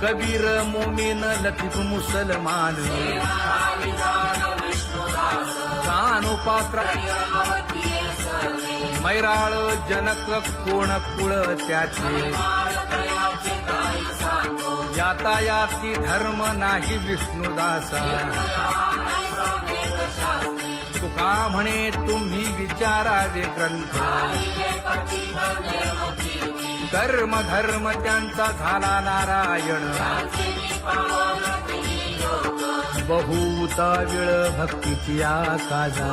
कबीर मोमीन लतीफ मुसलमान कानोपात्र मैराळ जनक कोण कुळ त्याचे यातायाती धर्म नाही विष्णुदासा तुका म्हणे तुम्ही विचारावे ग्रंथ कर्म धर्म त्यांचा झाला नारायण बहुता वेळ भक्तीची आकाजा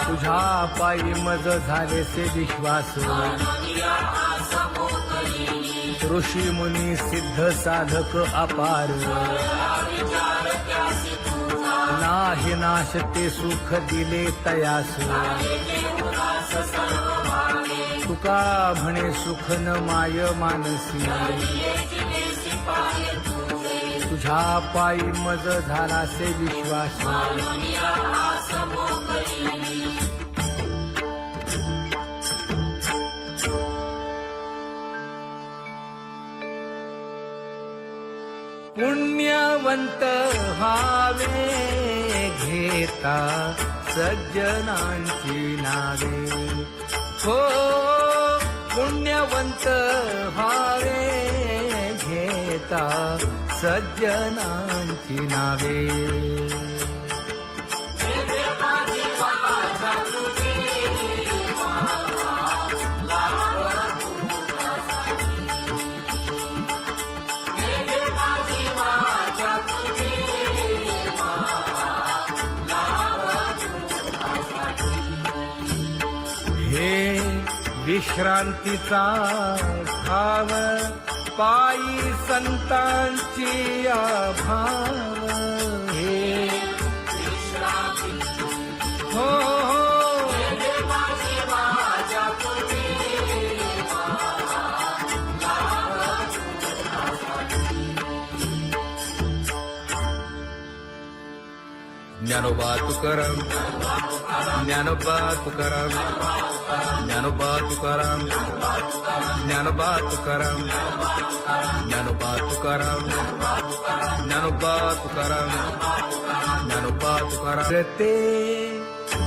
तुझ्या पायी मज झालेसे विश्वास ऋषी मुनी सिद्ध साधक अपार नाही नाश ते सुख दिले तयास तुका म्हणे सुख न माय मानसी तुझ्या पायी मज झालासे विश्वास पुण्यवंत व्हावे घेता सज्जनांची नावे हो पुण्यवंत व्हावे घेता सज्जनांची नावे हे विश्रांतीचा भाव पायी संतांची अभाव हे हो ज्ञानोबा तुकाराम ज्ञानोबा तुकाराम ज्ञानोबा तुकाराम ज्ञानोबा तुकाराम ज्ञानोबा तुकाराम ज्ञानोबा तुकाराम ज्ञानोबा तुकाराम ते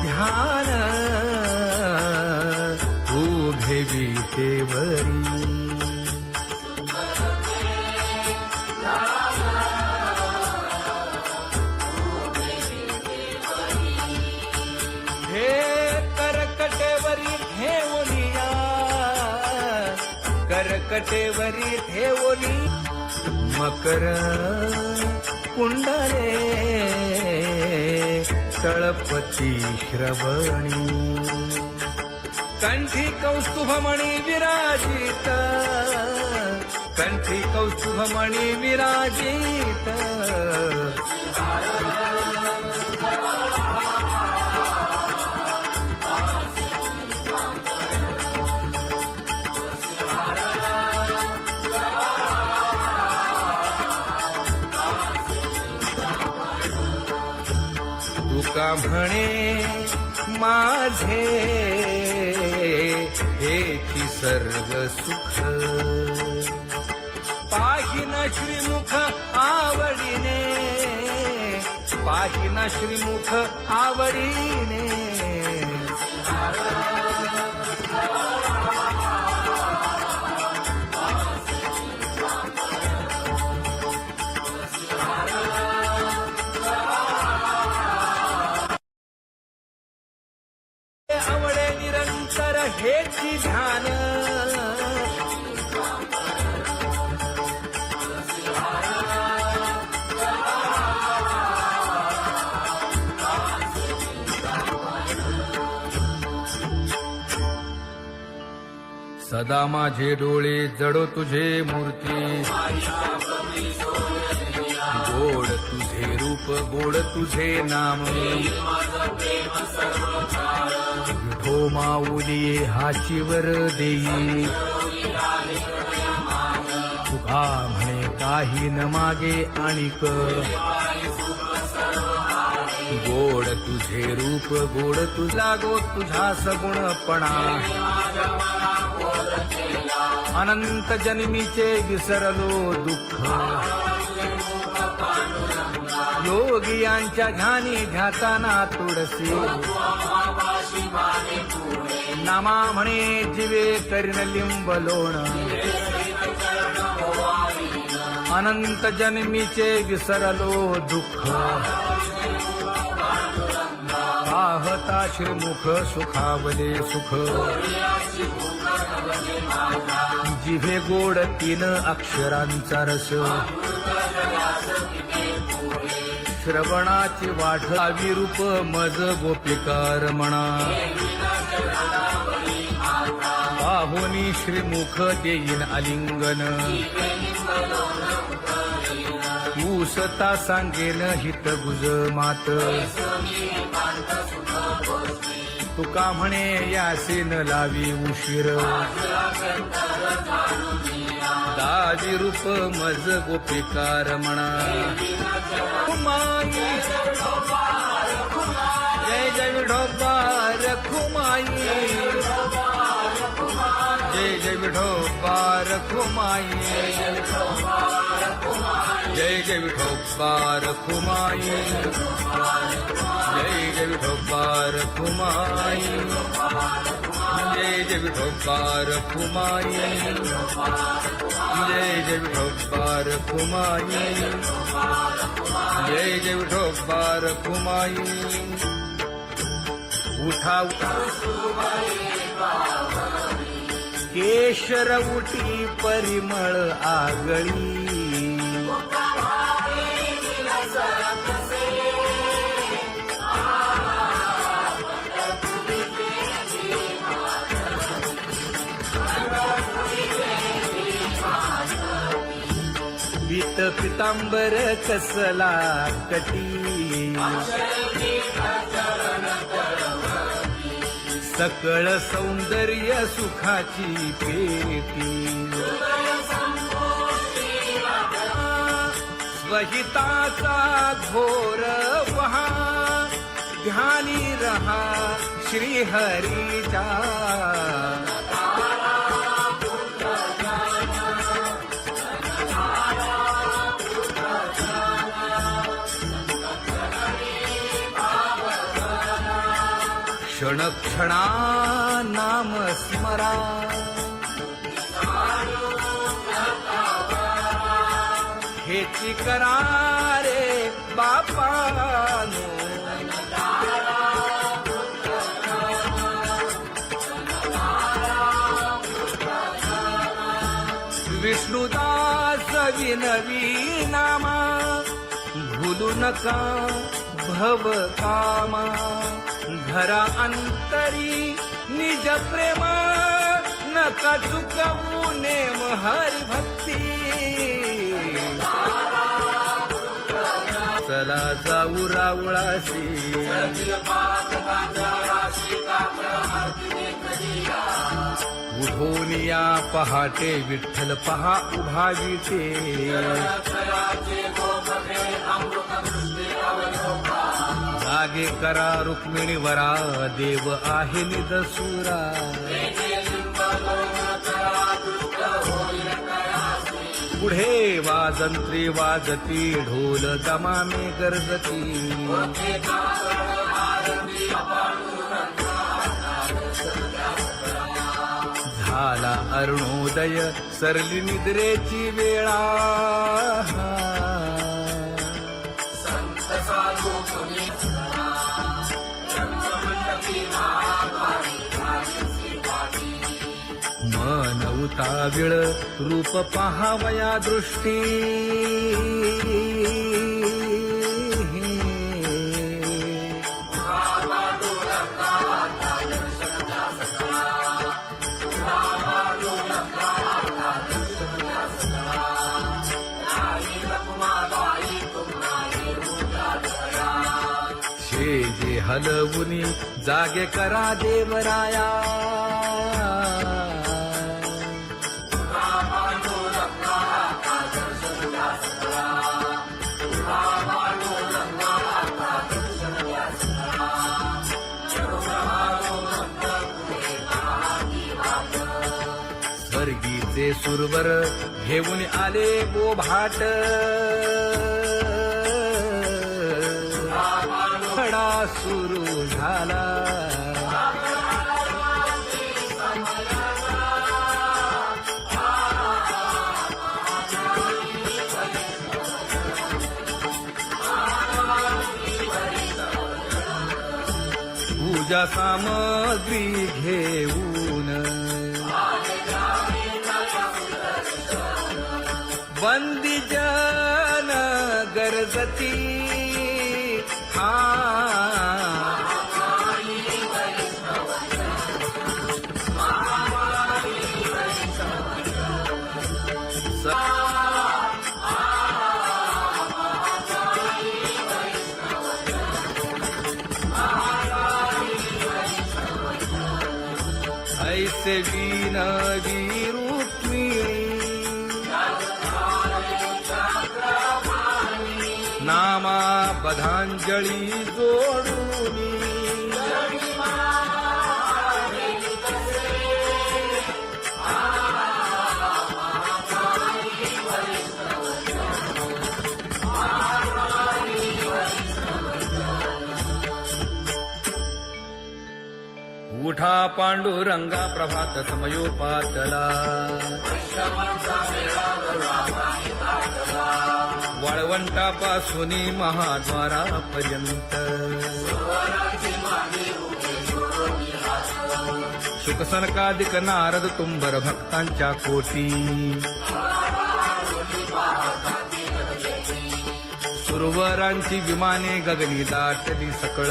ध्यान उभे विटेवरी करकटेवरी ठेवली मकर कुंडले तळपती श्रवणी कंठी कौस्तुभमणी विराजित कंठी कौस्तुभमणी विराजित तुका म्हणे माझे हेची सर्व सुख पाहिन श्रीमुख आवडीने पाहिन श्रीमुख आवडीने आवडे निरंतर हेची ध्यान सदा माझे डोळे जडो तुझे मूर्ती गोड तुझे रूप गोड तुझे नाम विठो माऊली हाचीवर देई तुका म्हणे काही न मागे आणिक गोड तुझे रूप गोड तुझा गो तुझा सगुणपणा अनंत जन्मीचे विसरलो दुःख योगियांच्या ध्यानी ध्याताना तुळसी नामा म्हणे जीवे करीन लिंब लोण अनंत जन्मीचे विसरलो दुःख पाहता श्रीमुख सुखावले सुख जिभे गोड 3 अक्षरांचा रस श्रवणाची वाढ विरूप मज गोपिकार म्हणा पाहुनी श्रीमुख देईन आलिंगन उसता सांगेन हित गुज मात तुका म्हणे यासीन लावी उशीर दावी रूप मज गोपिकार म्हणा खुमाई जय जय विठोबार खुमाई जय जय विठोबार खुमाई जय जय विठोबार खुमाई जय जय विठोबार खुमाई जय जय विठोबार खुमाई जय जय विठोबार खुमाई जय जय विठोबार खुमाई उठा केशर उठी परिमळ आगळी पीत पितांबर कसला कटी सकळ सौंदर्य सुखाची पेटी स्वहिताचा घोर वहा ध्यानी रहा श्रीहरीचा क्षण क्षणा नाम स्मरा हेची करा रे बापानो विष्णुदास विनवी नामा भूलू नका भव कामा धरा अंतरी निज प्रेमा नका चुकवू नेम हरी भक्ती चला जाऊ रावळाशी उठोनिया पहाटे विठ्ठल पहा उभा विटे जागे करा रुक्मिणी वरा देव आहे निदसुरा पुढे वाजंत्री वाजती ढोल दमामे गरजती झाला अरुणोदय सरली निद्रेची वेळा मन उताविळ रूप पहावया दृष्टी जे हलवुनी जागे करा देवराया स्वर्गी ते सुरवर घेऊन आले बोभाट खडा सुरू झाला पूजा सामग्री घेऊन बंदी जन गरजती ऐसे विनवी रुक्मिणी नामा बधांजळी जोडूनी उठा पांडुरंगा प्रभात समयोपातला वाळवंटापासून महाद्वारापर्यंत शुकसनकादिक नारद तुंबर भक्तांच्या कोटी सुरवरांची विमाने गगनी दाटली सकळ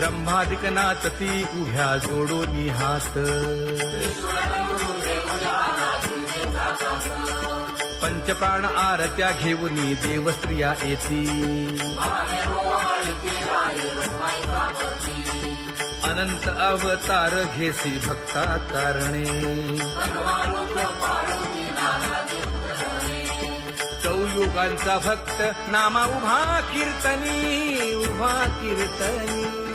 रंभादिक नाचती उभ्या जोडोनी हात पंचप्राण आरत्या घेऊनी देवस्त्रिया येती अनंत अवतार घेसी भक्ता तारणे चौयुगांचा भक्त नामा उभा कीर्तनी उभा कीर्तनी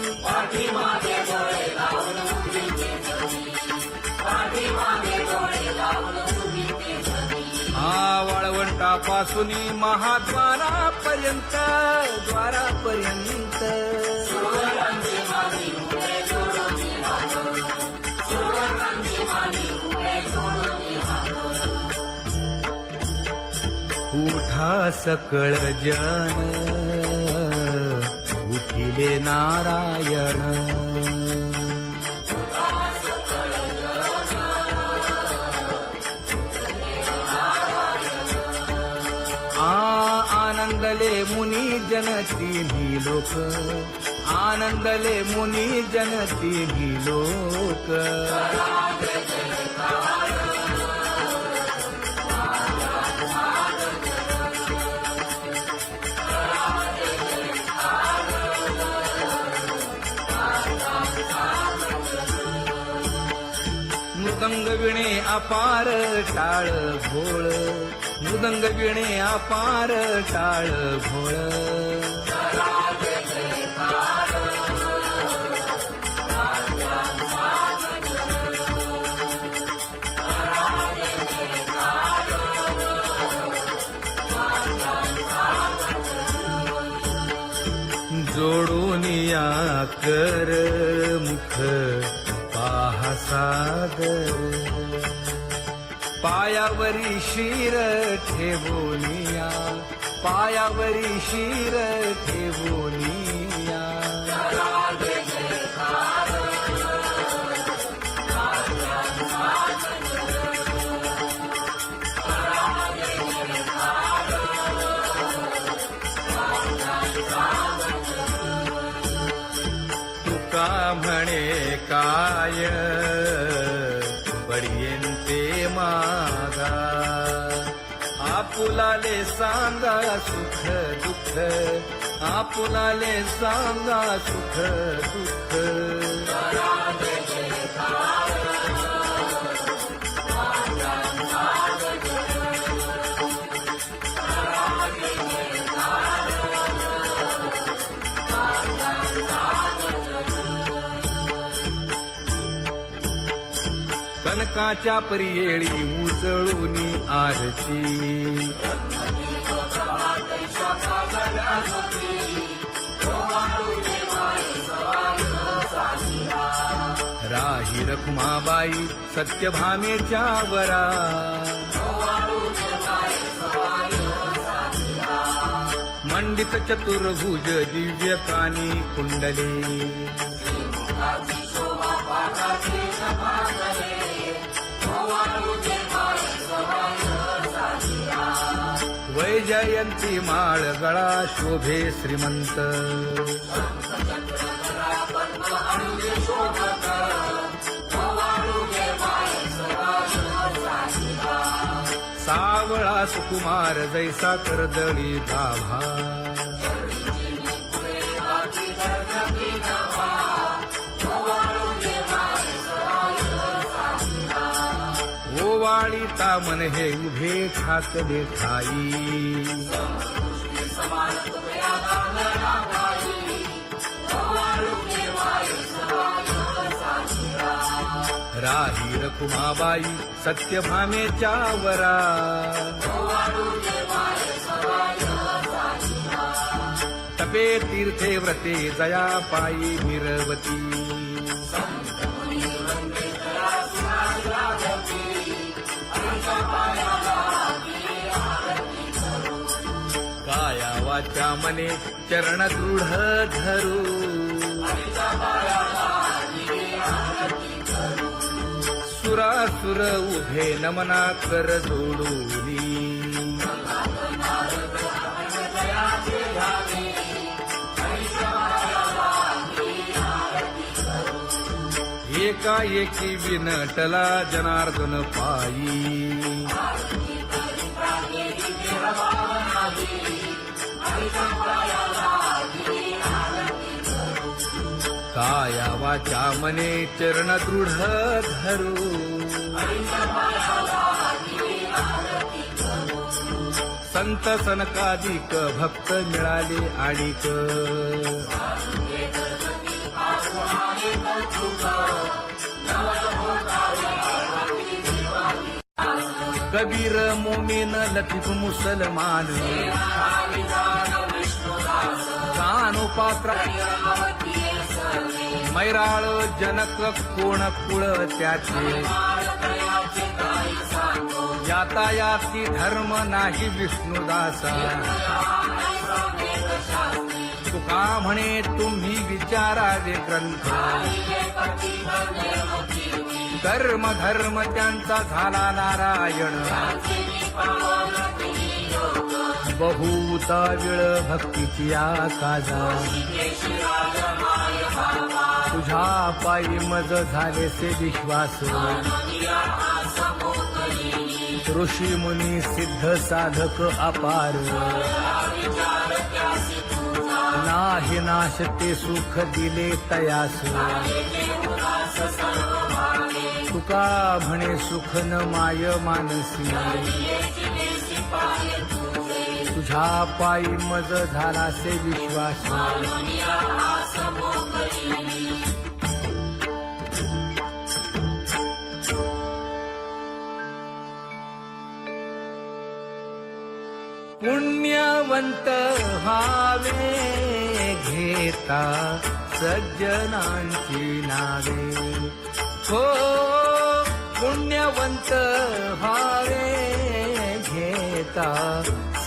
वाळवंटापासून महाद्वारापर्यंत द्वारापर्यंत उठा सकळ जन उठिले नारायण आनंदले मुनी जन तिन्ही लोक आनंदले मुनी जन तिन्ही लोक मृदंग विणे अपार टाळ भोळ मृदंग विणे अपार टाळ भोळ जोडूनिया कर मुख पाहा सागर पायावरी शिर ठेवोनिया पायावरी शिर ठेवोनिया तुका म्हणे काय बडियेंते मागा आपुलाले सांगा सुख दुःख आपुलाले सांगा सुख दुःख सनकाच्या परियेळी उजळूनी आरती राही रखुमाबाई सत्यभामेच्या वरा मंडित चतुर्भुज दिव्य कानी कुंडले वैजयंती माळ गळा शोभे श्रीमंत सावळा सुकुमार जैसा कर्दळी गाभा ओवाळी तामन हे उभे ठाकले ठाई राही रखुमाबाई सत्यभामेच्या वरा तपे तीर्थे व्रते जया पायी मिरवती काया वाचा मने चरण दृढ धरू सुरासुर उभे नमना कर जोडूनी एकाएकी विनटला जनार्दन पायी काया वाचा मने चरण दृढ धरू संत सनकादिक भक्त मिळाले आणिक कबीर मोमीन लतीफ मुसलमान कानोपात्र मैराळ जनक कोण कुळ त्याचे यातायाती धर्म नाही विष्णुदासा तुका म्हणे तुम्ही विचारावे ग्रंथ कर्म धर्म त्यांचा झाला नारायण बहुता वेळ भक्तीची काजा तुझ्या पायी मज झाले से विश्वास ऋषी मुनी सिद्ध साधक अपार नाही नाश ते सुख दिले तयास तुका म्हणे सुख न माय मानसी तुझ्या पायी मज झाला से विश्वास पुण्यवंत व्हावे घेता सज्जनांची नावे हो पुण्यवंत व्हावे घेता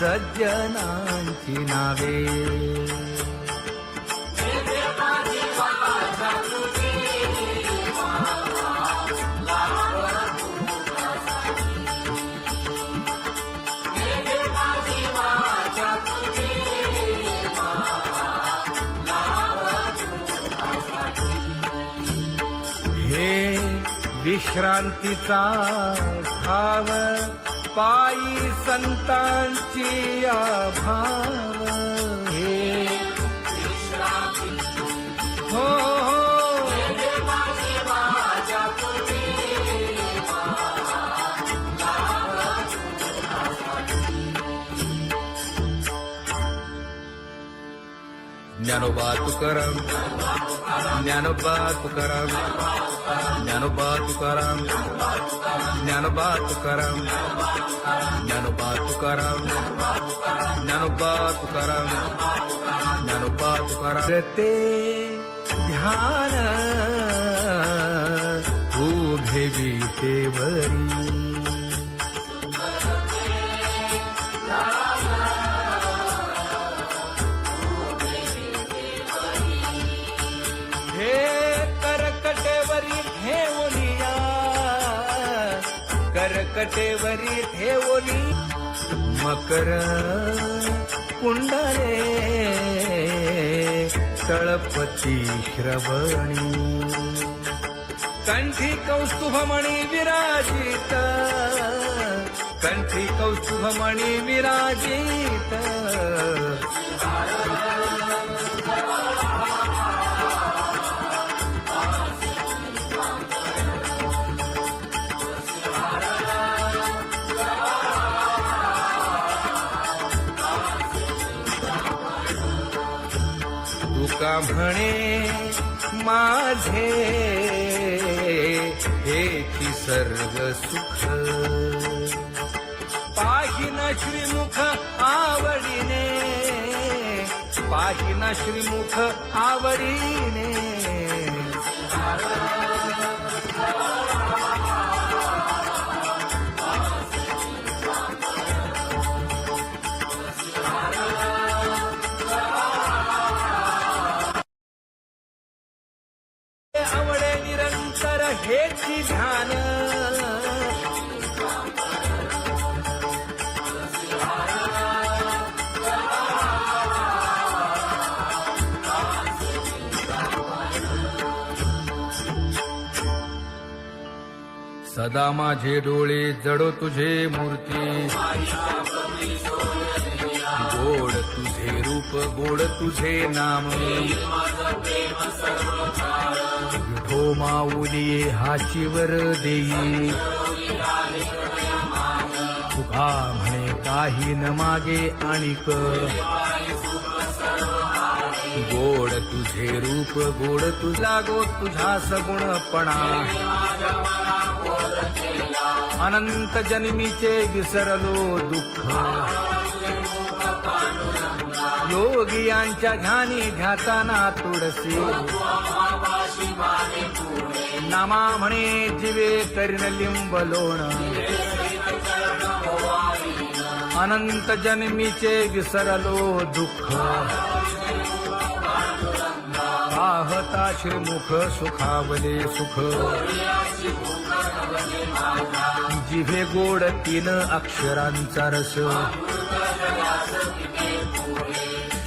सज्जनांची नावे विश्रांतीचा भाव पायी संतांची भाव हे हो ज्ञानोबा तुकाराम, ज्ञानोबा तुकाराम, ज्ञानोबा तुकाराम, ज्ञानोबा तुकाराम, ज्ञानोबा तुकाराम, ज्ञानोबा तुकाराम, ज्ञानोबा तुकाराम. ते ध्यान उभे विटेवरी, हे करकटेवरी ठेवलिया, करकटेवरी ठेवली मकर कुंडले तळपती श्रवणी, कंठी कौस्तुभमणी विराजित, कंठी कौस्तुभमणी विराजित. तुका म्हणे माझे हेची सर्व सुख, पाहिन श्रीमुख आवडीने, पाहिन श्रीमुख आवडीने. आवडे निरंतर हेची ध्यान, सदा माझे डोळे जडो तुझे मूर्ती, गोड तुझे रूप गोड तुझे नाम. विठो माऊली हाचीवर देई, तुका म्हणे काही न मागे आणिक. गोड तुझे रूप गोड तुझा गो तुझा सगुणपणा, अनंत जन्मीचे विसरलो दुःख. योगियांच्या ध्यानी ध्याताना तुळसी, नामा म्हणे जीवे करीन लिंबलोण. अनंत जन्मीचे विसरलो दुःख, पाहता श्रीमुख सुखावले सुख. जिभे गोड 3 अक्षरांचा रस,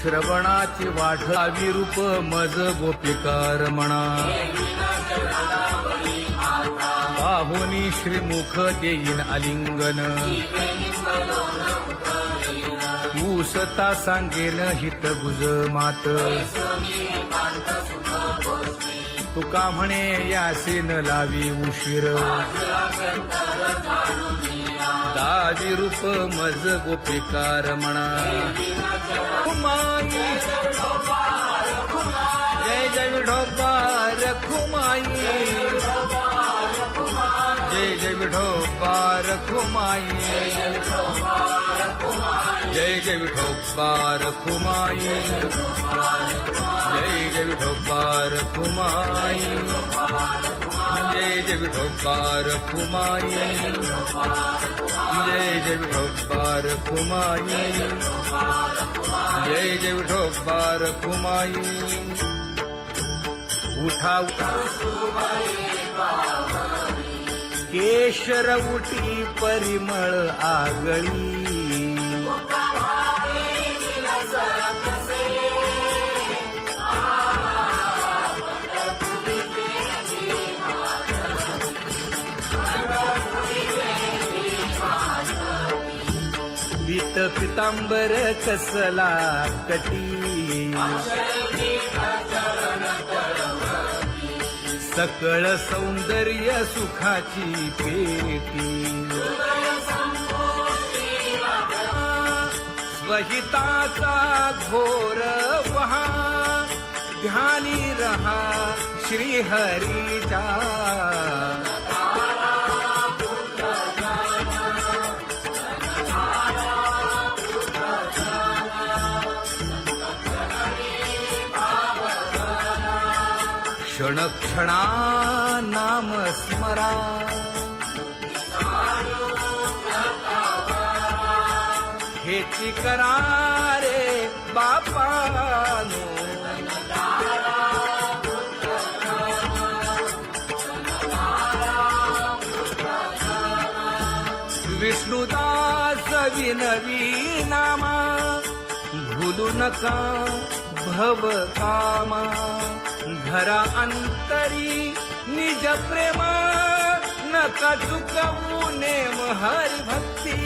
श्रवणाची वाढ विरूप मज गोपिकार म्हणा. पाहुनी श्रीमुख देईन आलिंगन, ऊसता सांगेन हित गुज मात. तुका म्हणे यासीन लावी उशीर, दावी रूप मज गोपिकार म्हणा. खुमाई जय जय विठोबा रखुमाई, जय जय विठोबा रखुमाई, जय जय विठोबा रखुमाई, जय जय विठोबा रखुमाई, जय जय विठोबा रखुमाई, जय जय विठोबा रखुमाई, जय जय विठोबा रखुमाई. उठा केशर उठी परिमळ आगळी, पीत पितांबर कसला कटी, सकळ सौंदर्य सुखाची पेटी. स्वहिताचा घोर वहा ध्यानी रहा श्री हरीचा. क्षण क्षणा नाम स्मरा. हेची करा रे बापानो. विष्णुदास विनवी नामा. भूलू नका भव कामा. धरा अंतरी निज प्रेमा. नका चुकवू नेम हरी भक्ती.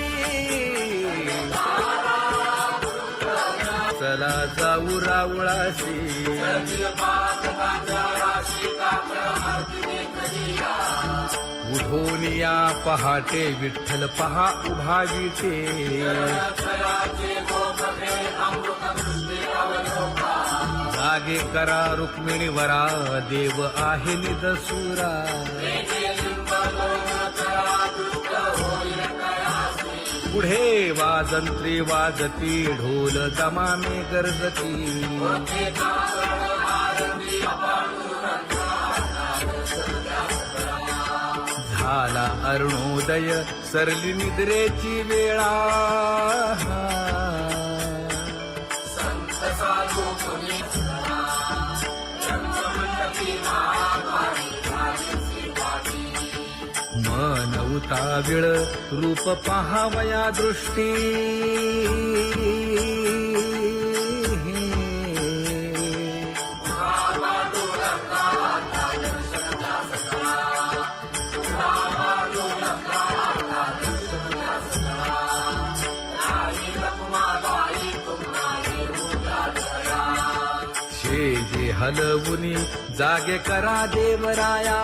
चला जाऊ रावळाशी. उठून या पहाटे विठ्ठल पहा उभा विटे. जागे करा रुक्मिणीवरा. देव आहे निदसुरा. पुढे वाजंत्री वाजती. ढोल दमामे गरजती. झाला अरुणोदय सरली निद्रेची वेळा. मन उताविळ रूप पहावया दृष्टी. शेजे हलवुनी जागे करा देवराया.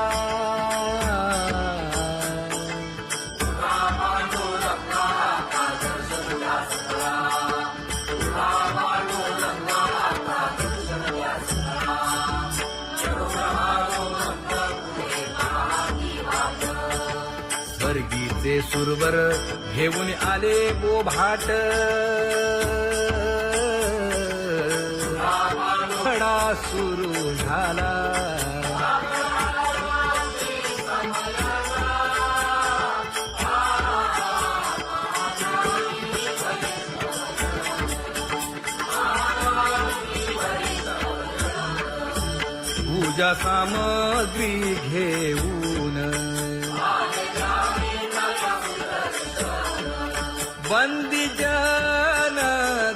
स्वर्गीचे सुरवर घेऊन आले बोभाट. खडा सुरू झाला. पूजा सामग्री घेऊन. बंदी जन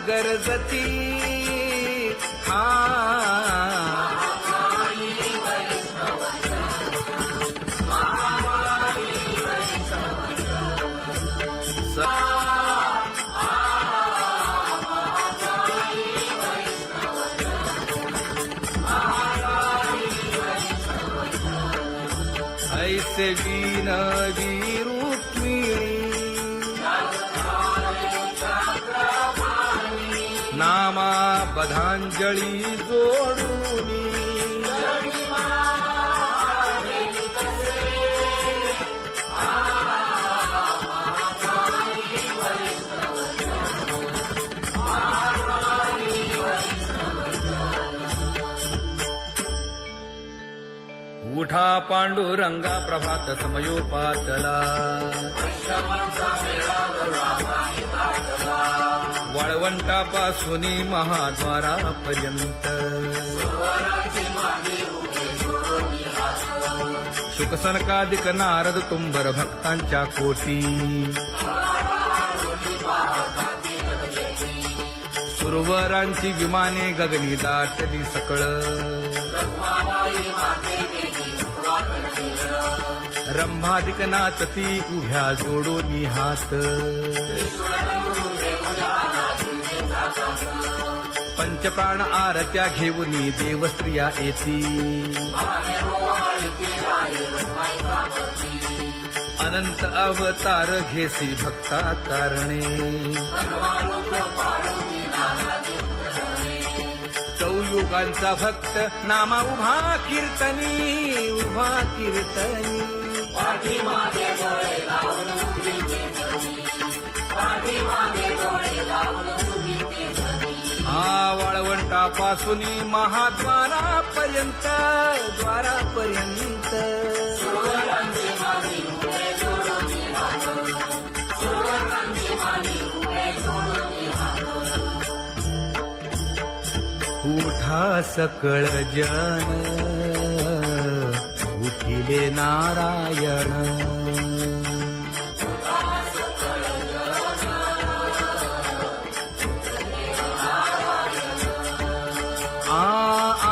गरजती. ऐसे विनवी रुक्मिणी. नामा बधांजळी जोडूनी. उठा पांडुरंगा प्रभात समयोपातला. वाळवंटापासून महाद्वारापर्यंत. शुकसनकादिक नारद तुंबर भक्तांच्या कोटी. सुरवरांची विमाने गगनी दाटली सकळ. रंभादिक नाचती उभ्या जोडोनी हात. पंचप्राण आरत्या घेऊनी देवस्त्रिया येती. अनंत अवतार घेसी भक्ता तारणे. युगांचा भक्त नामा उभा कीर्तनी उभा कीर्तनी पाठीमागे डोळे लावून उभी ते धनी, पाठीमागे डोळे लावून उभी ते धनी. हा वाळवंटापासून महाद्वारापर्यंत द्वारापर्यंत सुवर्णांची मानी उभे जोडून हात, सुवर्णांची मानी उभे जोडून हात. उठा सकळ जन उठिले नारायण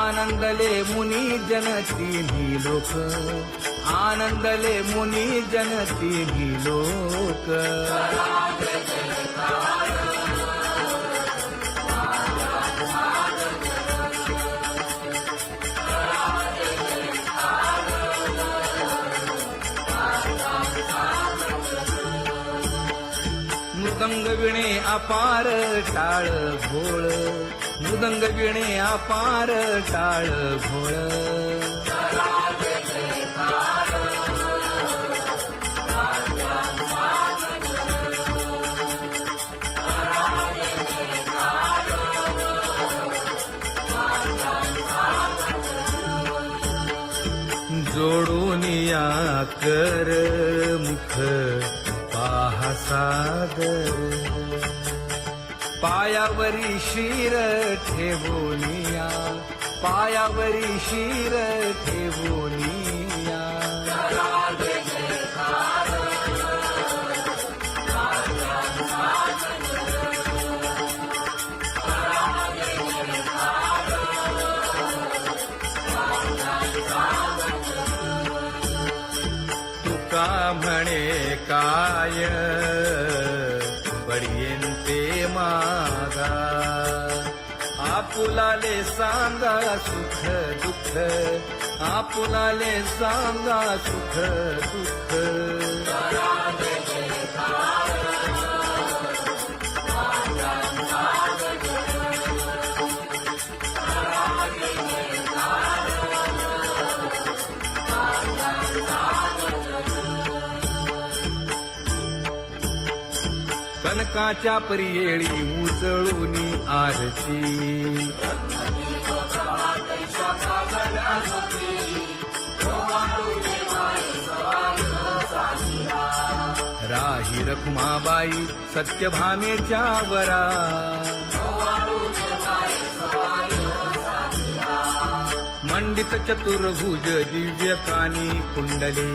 आनंदले मुनी जन तिन्ही लोक आनंदले मुनी जन तिन्ही लोक मृदंग विणे अपार टाळ भोळ मृदंग विणे अपार टाळ भोळ जोडून या कर मुख पाहा सादर पायावरी शिर ठेवोनिया पायावरी शिर ठेवोनिया तुका म्हणे काय बडियेंते मागा आपुलाले सांगा सुख दुःख आपुलाले सांगा सुख दुःख कनकाच्या परियेळी उजळून आरती राही रखुमाबाई सत्यभामेच्या वरा मंडित चतुर्भुज दिव्य कानी कुंडले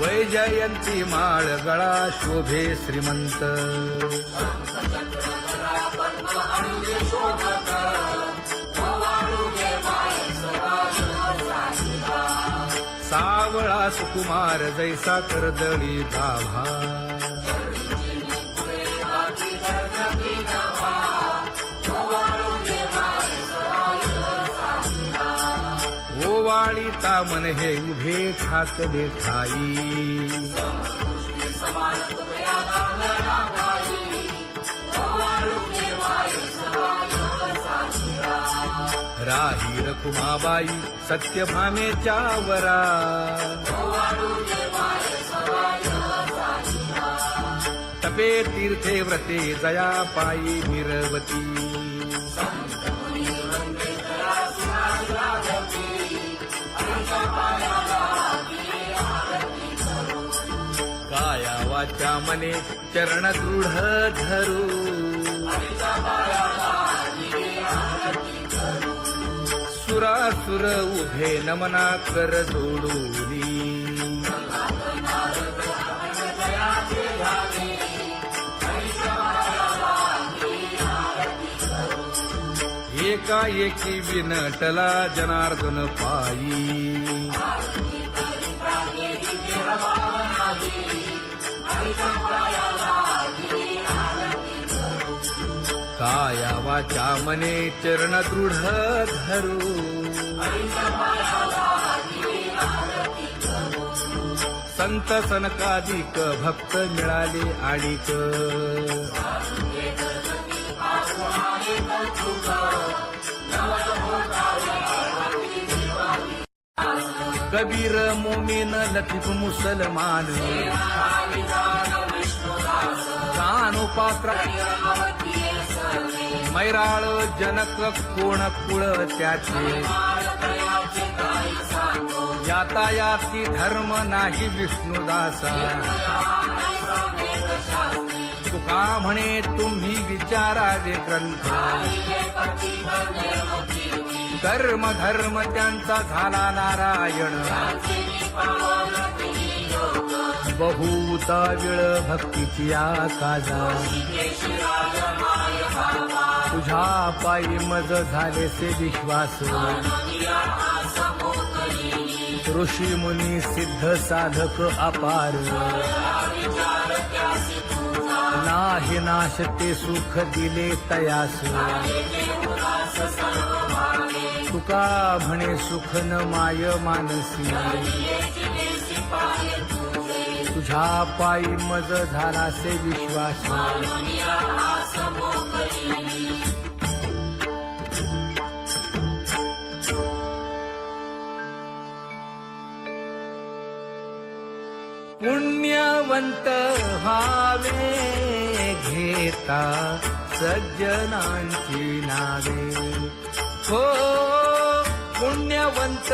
वैजयंती माळ गळा शोभे श्रीमंत सावळा सुकुमार जैसा करदळी गाभा ओवाळीता मन हे उभे ठाकले ठाई राही रखुमाबाई सत्यभामेच्या वरा तपे तीर्थे व्रते जया पायी मिरवती काया वाचा मने चरण दृढ धरू सुरासुर उभे नमना कर जोडूनी एकाएकी विनटला जनार्दन पायी काया वाचा मने चरण दृढ धरू संत सनकाधिक भक्त मिळाले आणिक कबीर मोमीन लतीफ मुसलमान कानोपात्र मैराळ जनक कोण कुळ त्याचे यातायाती धर्म नाही विष्णुदासा तुका म्हणे तुम्ही विचारावे ग्रंथ कर्म धर्म त्यांचा झाला नारायण बहुता वेळ भक्तीची आकाजा तुझ्या पायी मज झालेसे विश्वास ऋषी मुनी सिद्ध साधक अपार नाही नाश ते सुख दिले तयास तुका म्हणे सुख न माय मानसी तुझ्या पायी मज झालासे विश्वास पुण्यवंत व्हावे घेता सज्जनांची नावे हो पुण्यवंत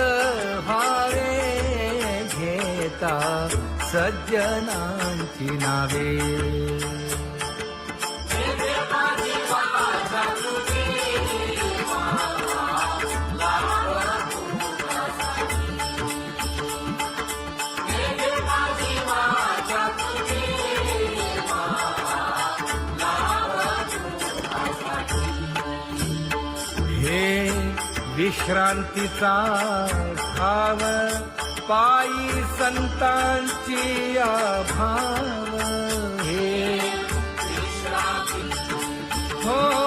व्हावे घेता सज्जनांची नावे हे विश्रांतीचा भाव पायी संतांची भाव हे हो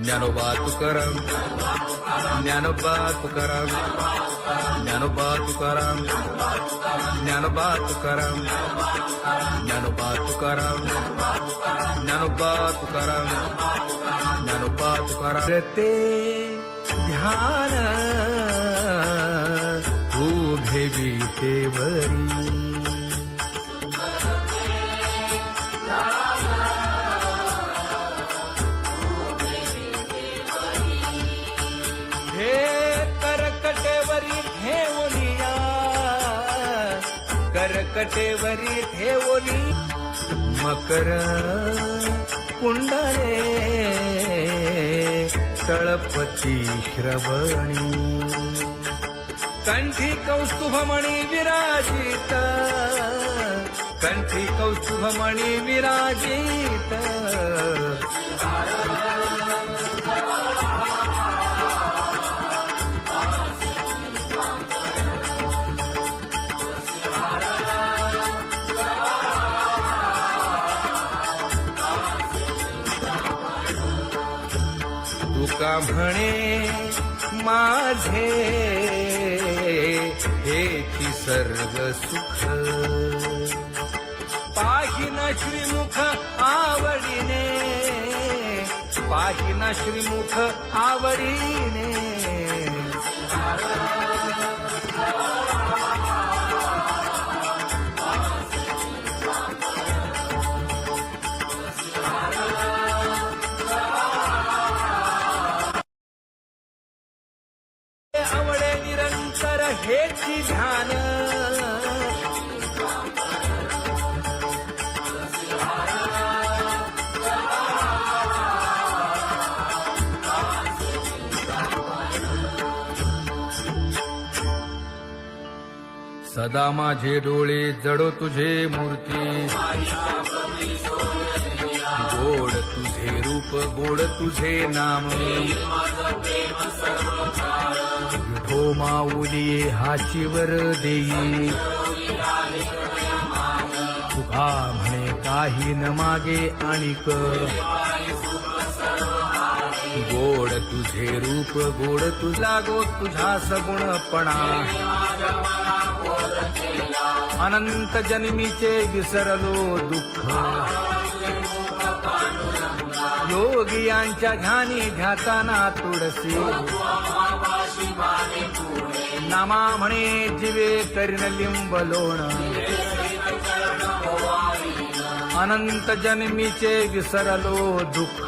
ज्ञानोबा तुकाराम ज्ञानोबा तुकाराम ज्ञानोबा तुकाराम ज्ञानोबा तुकाराम ज्ञानोबा तुकाराम ज्ञानोबा तुकाराम ज्ञानोबा तुकाराम ते ध्यान उभे विटेवरी करकटेवरी ठेवली मकर कुंडले तळपती श्रवणी कंठी कौस्तुभमणी विराजित कंठी कौस्तुभमणी विराजित तुका म्हणे माझे हेची सर्व सुख पाहिना श्रीमुख आवडीने पाहिना श्रीमुख आवडीने आवडे निरंतर हेची ध्यान सदा माझे डोळे जडो तुझे मूर्ती गोड तुझे रूप गोड तुझे नाम विठो माऊली हाचीवर देई तुका म्हणे काही न मागे आणिक गोड तुझे रूप गोड तुझा गो तुझा सगुणपणा अनंत जन्मीचे विसरलो दुःख योगियांच्या ध्यानी ध्याताना तुळसी नामा म्हणे जीवे करीन लिंब लोण अनंत जन्मीचे विसरलो दुःख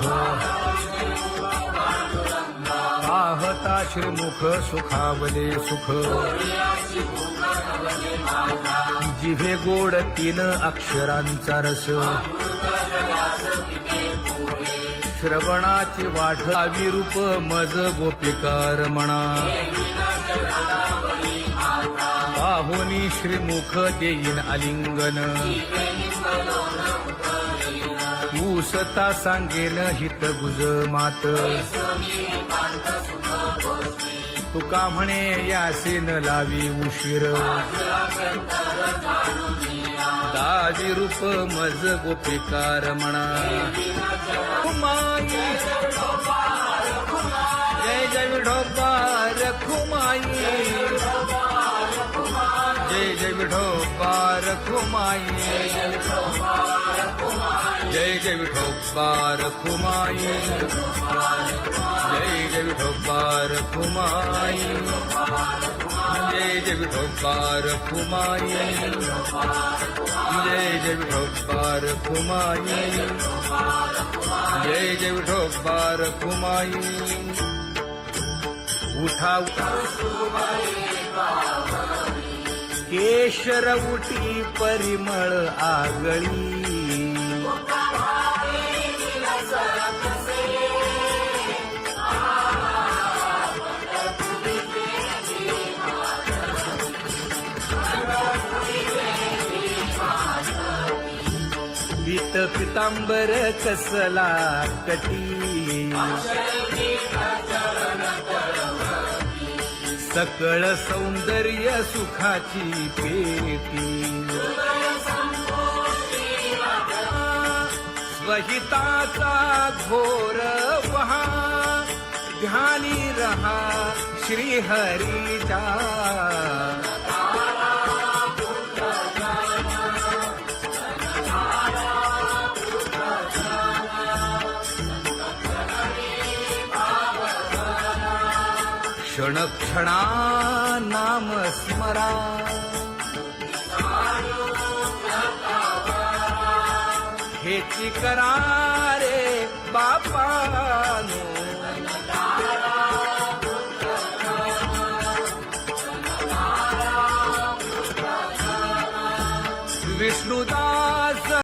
पाहता श्रीमुख सुखावले सुख जिभे गोड 3 अक्षरांचा रस श्रवणाची वाढ विरूप मज गोपिकार म्हणा पाहुनी श्रीमुख देईन आलिंगन ऊसता सांगेन हित गुज मात तुका म्हणे यासे न लावी उशीर दाजी रूप मज गोपिकार म्हणा खुमाई जय जय विठोबा रखुमाई जय जय विठोबा रखुमाई जय जय विठोबा रखुमाई जय जय विठोबा रखुमाई जय जय विठोबा रखुमाई जय जय विठोबा रखुमाई जय जय विठोबा रखुमाई उठा केशर उटी परिमळ आगळी पीत पितांबर कसला कटी सकळ सौंदर्य सुखाची पेटी स्वहिताचा घोर वहा ध्यानी रहा श्रीहरीचा क्षण क्षणा नाम स्मरा हेची करा रे बापानो विष्णुदास